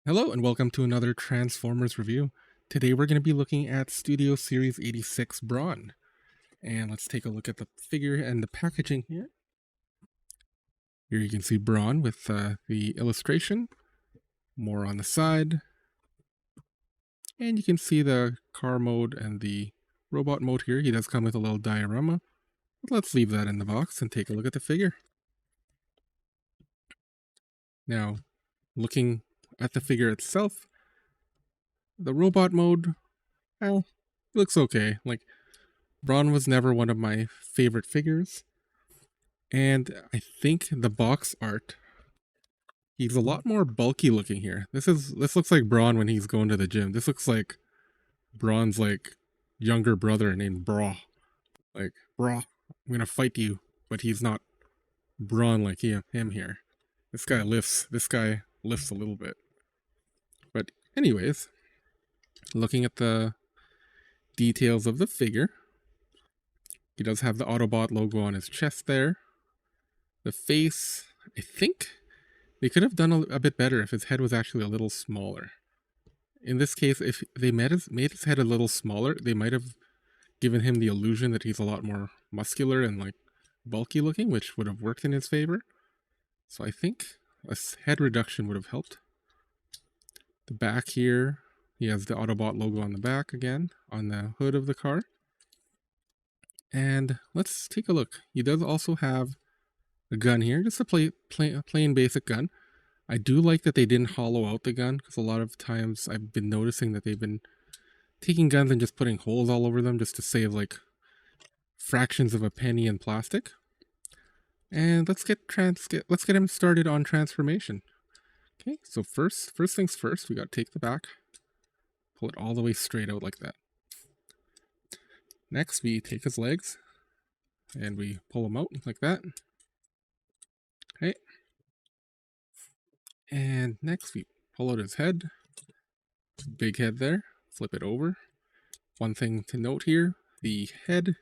Hello and welcome to another Transformers review. Today we're going to be looking at Studio Series 86 Brawn. And let's take a look at the figure and the packaging here. Here you can see Brawn with the illustration, more on the side. And you can see the car mode and the robot mode here. He does come with a little diorama. But let's leave that in the box and take a look at the figure. Now, looking at the figure itself, the robot mode, well, looks okay. Like, Brawn was never one of my favorite figures. And I think the box art, he's a lot more bulky looking here. This looks like Brawn when he's going to the gym. This looks like Brawn's like younger brother named Braw. Like, Braw, I'm gonna fight you, but he's not Brawn like him here. This guy lifts a little bit. But anyways, looking at the details of the figure, he does have the Autobot logo on his chest there. The face, I think they could have done a bit better if his head was actually a little smaller. In this case, if they made his head a little smaller, they might have given him the illusion that he's a lot more muscular and like bulky looking, which would have worked in his favor. So I think a head reduction would have helped. The back here, he has the Autobot logo on the back again, on the hood of the car. And let's take a look. He does also have a gun here, just a plain basic gun. I do like that they didn't hollow out the gun, because a lot of times I've been noticing that they've been taking guns and just putting holes all over them just to save like fractions of a penny in plastic. And let's get him started on transformation. Okay, so first things first, we got to take the back, pull it all the way straight out like that. Next, we take his legs and we pull them out like that. Okay. And next, we pull out his head. Big head there. Flip it over. One thing to note here, the head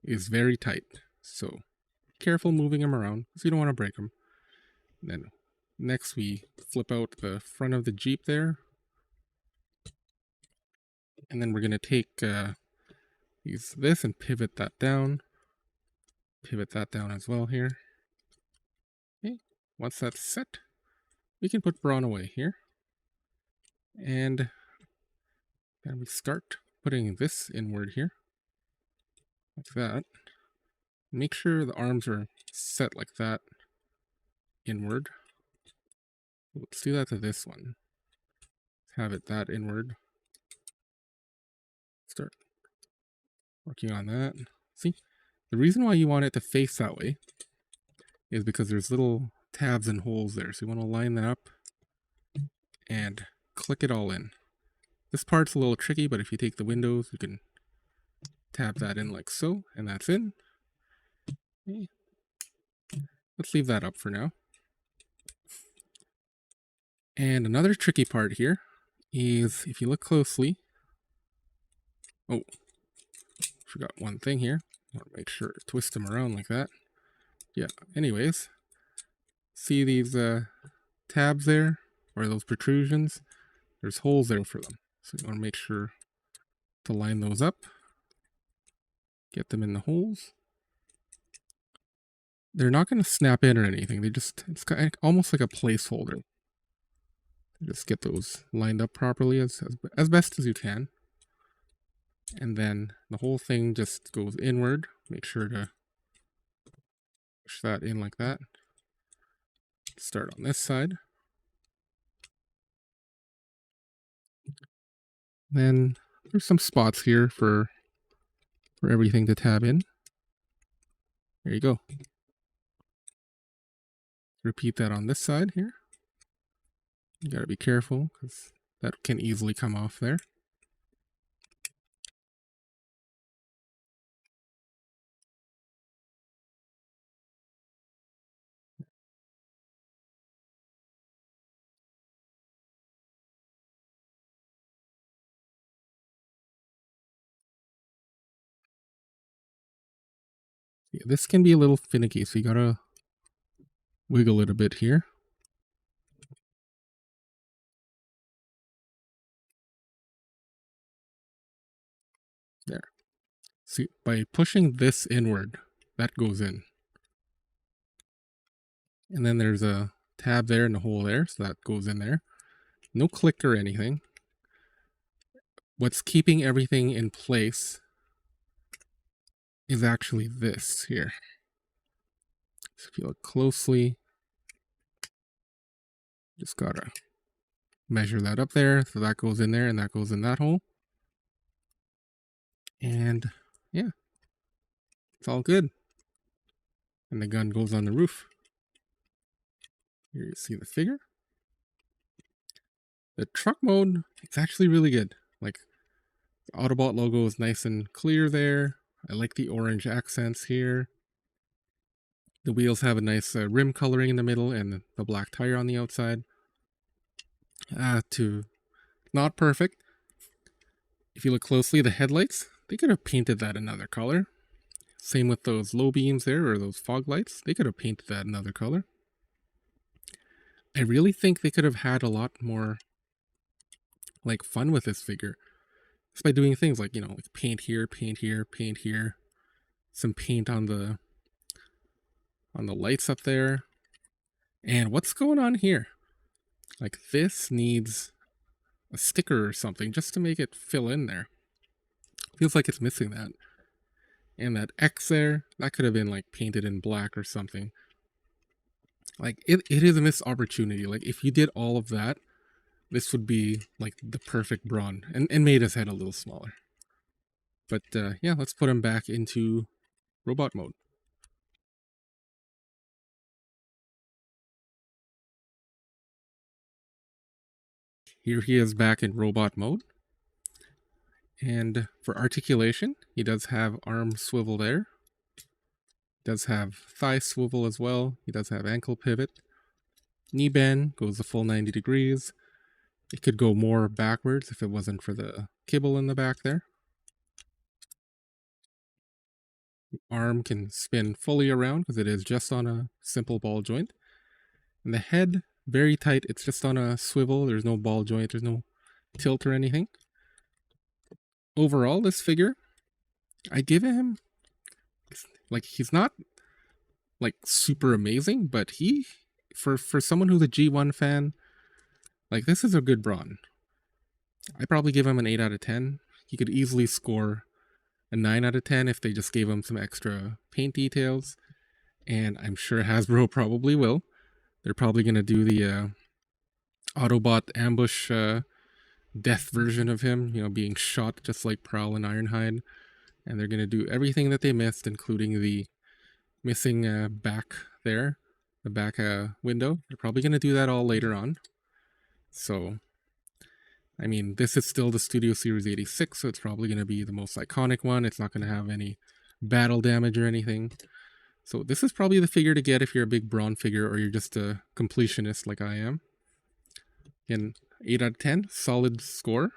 is very tight. So be careful moving him around because you don't want to break him. Then next, we flip out the front of the Jeep there. And then we're going to take use this and pivot that down. Pivot that down as well here. Okay. Once that's set, we can put Brawn away here. And then we start putting this inward here. Like that. Make sure the arms are set like that. Inward. Let's do that to this one. Have it that inward. Start working on that. See, the reason why you want it to face that way is because there's little tabs and holes there. So you want to line that up and click it all in. This part's a little tricky, but if you take the windows, you can tab that in like so, and that's in. Okay. Let's leave that up for now. And another tricky part here is if you look closely. Oh, forgot one thing here. I want to make sure to twist them around like that. Yeah, anyways. See these tabs there? Or those protrusions? There's holes there for them. So you want to make sure to line those up. Get them in the holes. They're not going to snap in or anything. It's almost like a placeholder. Just get those lined up properly as best as you can. And then the whole thing just goes inward. Make sure to push that in like that. Start on this side. Then there's some spots here for everything to tab in. There you go. Repeat that on this side here. You gotta be careful because that can easily come off there. Yeah, this can be a little finicky, so you gotta wiggle it a bit here. There. See, by pushing this inward, that goes in. And then there's a tab there and a hole there, so that goes in there. No click or anything. What's keeping everything in place is actually this here. So if you look closely, just gotta measure that up there. So that goes in there and that goes in that hole. And yeah, it's all good. And the gun goes on the roof. Here you see the figure. The truck mode, it's actually really good. Like, the Autobot logo is nice and clear there. I like the orange accents here. The wheels have a nice rim coloring in the middle and the black tire on the outside. Not perfect. If you look closely, the headlights, they could have painted that another color. Same with those low beams there, or those fog lights. They could have painted that another color. I really think they could have had a lot more like fun with this figure. Just by doing things like, like paint here, paint here, paint here. Some paint on the lights up there. And what's going on here? Like, this needs a sticker or something just to make it fill in there. Feels like it's missing that. And that X there, that could have been like painted in black or something. Like, it is a missed opportunity. Like, if you did all of that, this would be like the perfect Brawn, and made his head a little smaller. But yeah, let's put him back into robot mode. Here he is back in robot mode. And for articulation, he does have arm swivel there. He does have thigh swivel as well. He does have ankle pivot. Knee bend goes the full 90 degrees. It could go more backwards if it wasn't for the kibble in the back there. The arm can spin fully around because it is just on a simple ball joint. And the head, very tight. It's just on a swivel. There's no ball joint. There's no tilt or anything. Overall, this figure, I give him, like, he's not like super amazing, but he, for someone who's a G1 fan, like, this is a good Brawn. I probably give him an 8 out of 10. He could easily score a 9 out of 10 if they just gave him some extra paint details. And I'm sure Hasbro probably will. They're probably going to do the Autobot ambush death version of him, being shot just like Prowl and Ironhide. And they're going to do everything that they missed, including the missing back there, the back window. They're probably going to do that all later on. So, I mean, this is still the Studio Series 86, so it's probably going to be the most iconic one. It's not going to have any battle damage or anything. So this is probably the figure to get if you're a big Brawn figure or you're just a completionist like I am. And 8 out of 10, solid score.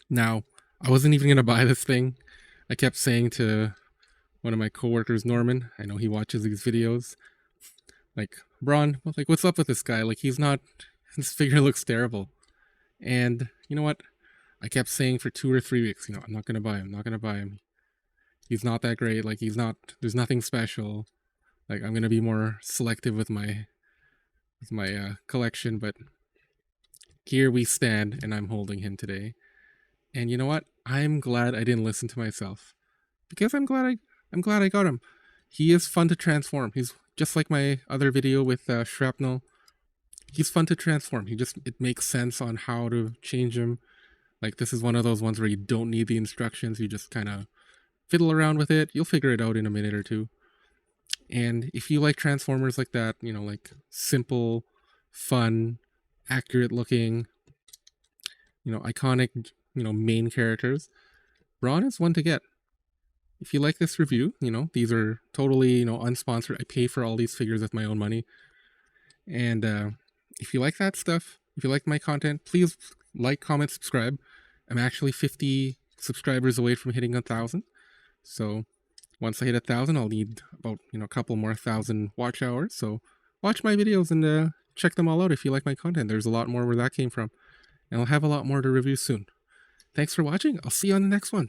Now, I wasn't even going to buy this thing. I kept saying to one of my coworkers, Norman, I know he watches these videos, like, Brawn, like, what's up with this guy? Like, this figure looks terrible. And you know what? I kept saying for 2 or 3 weeks, I'm not going to buy him, not going to buy him. He's not that great. Like, there's nothing special. Like, I'm going to be more selective with my collection, but here we stand, and I'm holding him today. And you know what? I'm glad I didn't listen to myself, because I'm glad I got him. He is fun to transform. He's just like my other video with Shrapnel. He's fun to transform. It makes sense on how to change him. Like, this is one of those ones where you don't need the instructions. You just kind of fiddle around with it. You'll figure it out in a minute or two. And if you like Transformers like that, like simple, fun, accurate looking, iconic, main characters, Brawn is one to get. If you like this review, these are totally, unsponsored. I pay for all these figures with my own money. And if you like that stuff, if you like my content, please like, comment, subscribe. I'm actually 50 subscribers away from hitting 1,000. So once I hit 1,000, I'll need about, a couple more 1,000 watch hours. So watch my videos and check them all out if you like my content. There's a lot more where that came from. And I'll have a lot more to review soon. Thanks for watching. I'll see you on the next one.